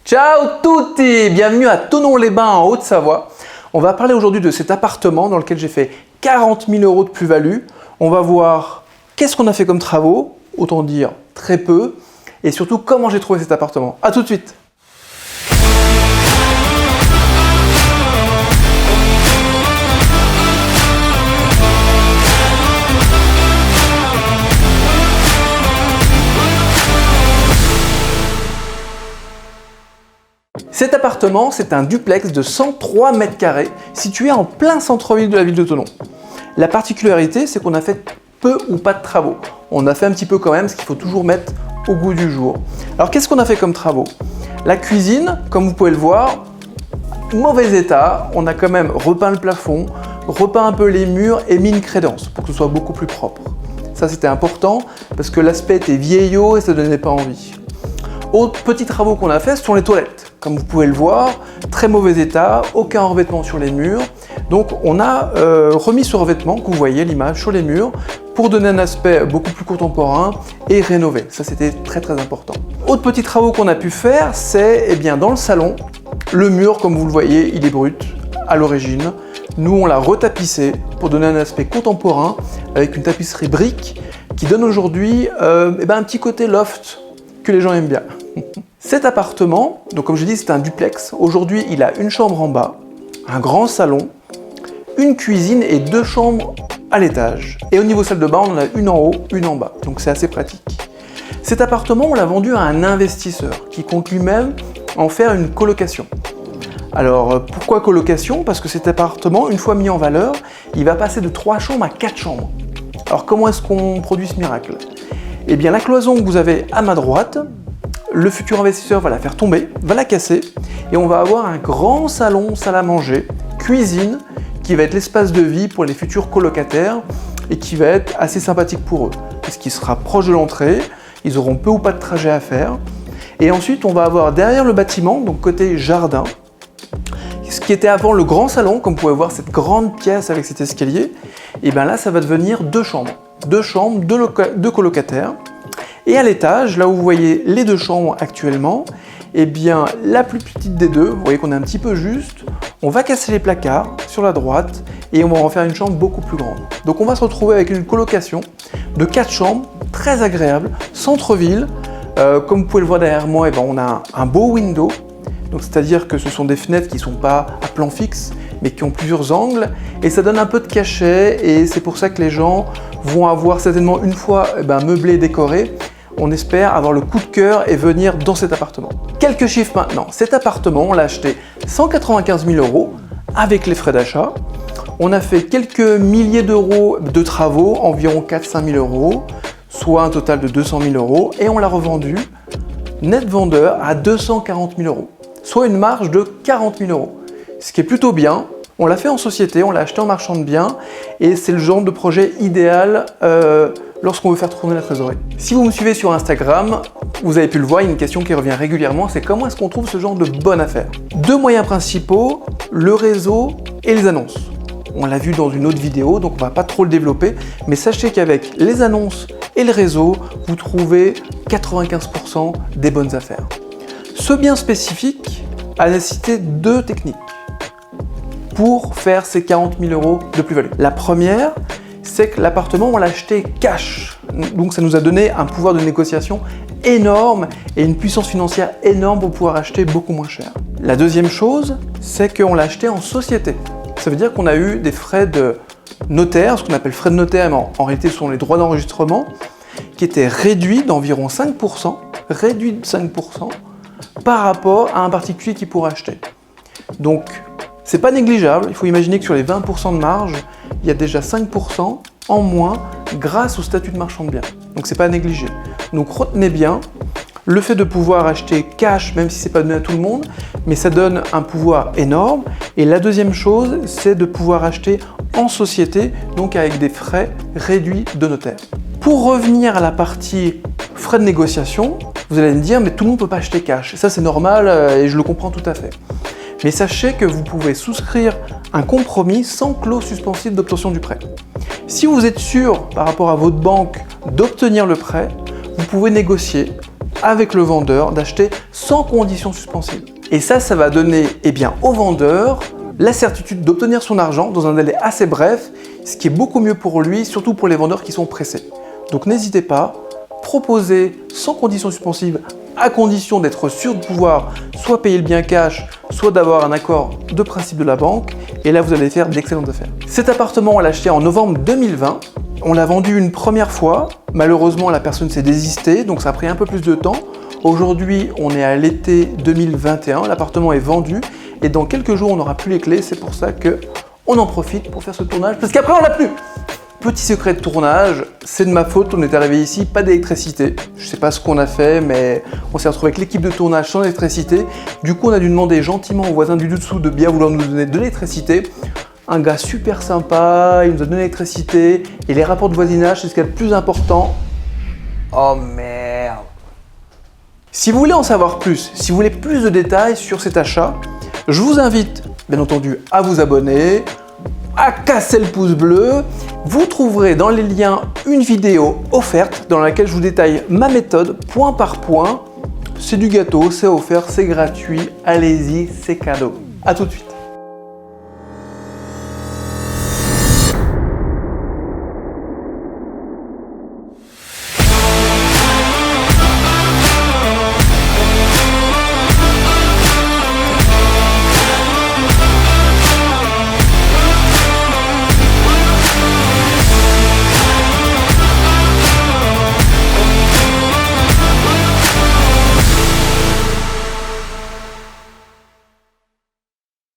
Ciao tutti! Bienvenue à Thonon-les-Bains en Haute-Savoie. On va parler aujourd'hui de cet appartement dans lequel j'ai fait 40 000 € de plus-value. On va voir qu'est-ce qu'on a fait comme travaux, autant dire très peu, et surtout comment j'ai trouvé cet appartement. A tout de suite! Cet appartement, c'est un duplex de 103 mètres carrés situé en plein centre-ville de la ville de Thonon. La particularité, c'est qu'on a fait peu ou pas de travaux. On a fait un petit peu quand même, ce qu'il faut toujours mettre au goût du jour. Alors qu'est-ce qu'on a fait comme travaux? La cuisine, comme vous pouvez le voir, mauvais état. On a quand même repeint le plafond, repeint un peu les murs et mis une crédence pour que ce soit beaucoup plus propre. Ça, c'était important parce que l'aspect était vieillot et ça ne donnait pas envie. Autres petits travaux qu'on a fait, ce sont les toilettes. Comme vous pouvez le voir, très mauvais état, aucun revêtement sur les murs. Donc on a remis ce revêtement que vous voyez l'image sur les murs pour donner un aspect beaucoup plus contemporain et rénové. Ça, c'était très important. Autres petits travaux qu'on a pu faire, c'est dans le salon. Le mur, comme vous le voyez, il est brut à l'origine. Nous, on l'a retapissé pour donner un aspect contemporain avec une tapisserie brique qui donne aujourd'hui un petit côté loft que les gens aiment bien. Cet appartement, donc comme je dis, c'est un duplex. Aujourd'hui, il a une chambre en bas, un grand salon, une cuisine et 2 chambres à l'étage. Et au niveau salle de bain, on en a une en haut, une en bas. Donc c'est assez pratique. Cet appartement, on l'a vendu à un investisseur qui compte lui-même en faire une colocation. Alors pourquoi colocation? Parce que cet appartement, une fois mis en valeur, il va passer de 3 chambres à 4 chambres. Alors comment est-ce qu'on produit ce miracle? Eh bien la cloison que vous avez à ma droite, le futur investisseur va la faire tomber, va la casser et on va avoir un grand salon, salle à manger, cuisine qui va être l'espace de vie pour les futurs colocataires et qui va être assez sympathique pour eux parce qu'il sera proche de l'entrée, ils auront peu ou pas de trajet à faire. Et ensuite on va avoir derrière le bâtiment, donc côté jardin, ce qui était avant le grand salon, comme vous pouvez voir cette grande pièce avec cet escalier, et bien là ça va devenir 2 chambres. 2 chambres, 2 colocataires. Et à l'étage, là où vous voyez les 2 chambres actuellement, la plus petite des deux, vous voyez qu'on est un petit peu juste, on va casser les placards sur la droite et on va en faire une chambre beaucoup plus grande. Donc on va se retrouver avec une colocation de 4 chambres, très agréable, centre-ville. Comme vous pouvez le voir derrière moi, on a un beau window, donc c'est-à-dire que ce sont des fenêtres qui ne sont pas à plan fixe, mais qui ont plusieurs angles, et ça donne un peu de cachet, et c'est pour ça que les gens vont avoir certainement une fois meublé et décoré, on espère avoir le coup de cœur et venir dans cet appartement. Quelques chiffres maintenant. Cet appartement, on l'a acheté 195 000 € avec les frais d'achat. On a fait quelques milliers d'euros de travaux, environ 4-5 000 €, soit un total de 200 000 €, et on l'a revendu net vendeur à 240 000 €, soit une marge de 40 000 €. Ce qui est plutôt bien. On l'a fait en société, on l'a acheté en marchand de biens et c'est le genre de projet idéal lorsqu'on veut faire tourner la trésorerie. Si vous me suivez sur Instagram, vous avez pu le voir, il y a une question qui revient régulièrement, c'est comment est-ce qu'on trouve ce genre de bonne affaire? 2 moyens principaux, le réseau et les annonces. On l'a vu dans une autre vidéo, donc on ne va pas trop le développer, mais sachez qu'avec les annonces et le réseau, vous trouvez 95% des bonnes affaires. Ce bien spécifique a nécessité 2 techniques pour faire ces 40 000 € de plus-value. La première, c'est que l'appartement, on l'a acheté cash. Donc ça nous a donné un pouvoir de négociation énorme et une puissance financière énorme pour pouvoir acheter beaucoup moins cher. La deuxième chose, c'est qu'on l'a acheté en société. Ça veut dire qu'on a eu des frais de notaire, ce qu'on appelle frais de notaire, mais en réalité ce sont les droits d'enregistrement, qui étaient réduits d'environ 5%, par rapport à un particulier qui pourrait acheter. Donc, c'est pas négligeable, il faut imaginer que sur les 20% de marge, il y a déjà 5% en moins grâce au statut de marchand de biens. Donc c'est pas à négliger. Donc retenez bien le fait de pouvoir acheter cash, même si c'est pas donné à tout le monde, mais ça donne un pouvoir énorme. Et la deuxième chose, c'est de pouvoir acheter en société, donc avec des frais réduits de notaire. Pour revenir à la partie frais de négociation, vous allez me dire, mais tout le monde ne peut pas acheter cash. Ça c'est normal et je le comprends tout à fait. Mais sachez que vous pouvez souscrire un compromis sans clause suspensive d'obtention du prêt. Si vous êtes sûr par rapport à votre banque d'obtenir le prêt, vous pouvez négocier avec le vendeur d'acheter sans condition suspensive. Et ça va donner au vendeur la certitude d'obtenir son argent dans un délai assez bref, ce qui est beaucoup mieux pour lui, surtout pour les vendeurs qui sont pressés. Donc n'hésitez pas, proposez sans condition suspensive, à condition d'être sûr de pouvoir soit payer le bien cash, soit d'avoir un accord de principe de la banque, et là vous allez faire d'excellentes affaires. Cet appartement, on l'a acheté en novembre 2020, on l'a vendu une première fois, malheureusement la personne s'est désistée, donc ça a pris un peu plus de temps. Aujourd'hui, on est à l'été 2021, l'appartement est vendu, et dans quelques jours on n'aura plus les clés, c'est pour ça qu'on en profite pour faire ce tournage, parce qu'après on l'a plus. Petit secret de tournage, c'est de ma faute, on est arrivé ici, pas d'électricité. Je sais pas ce qu'on a fait, mais on s'est retrouvé avec l'équipe de tournage sans électricité. Du coup, on a dû demander gentiment au voisin du dessous de bien vouloir nous donner de l'électricité. Un gars super sympa, il nous a donné l'électricité, et les rapports de voisinage, c'est ce qu'il y a de plus important. Oh merde! Si vous voulez en savoir plus, si vous voulez plus de détails sur cet achat, je vous invite, bien entendu, à vous abonner, à casser le pouce bleu. Vous trouverez dans les liens une vidéo offerte dans laquelle je vous détaille ma méthode point par point. C'est du gâteau, c'est offert, c'est gratuit. Allez-y, c'est cadeau. À tout de suite.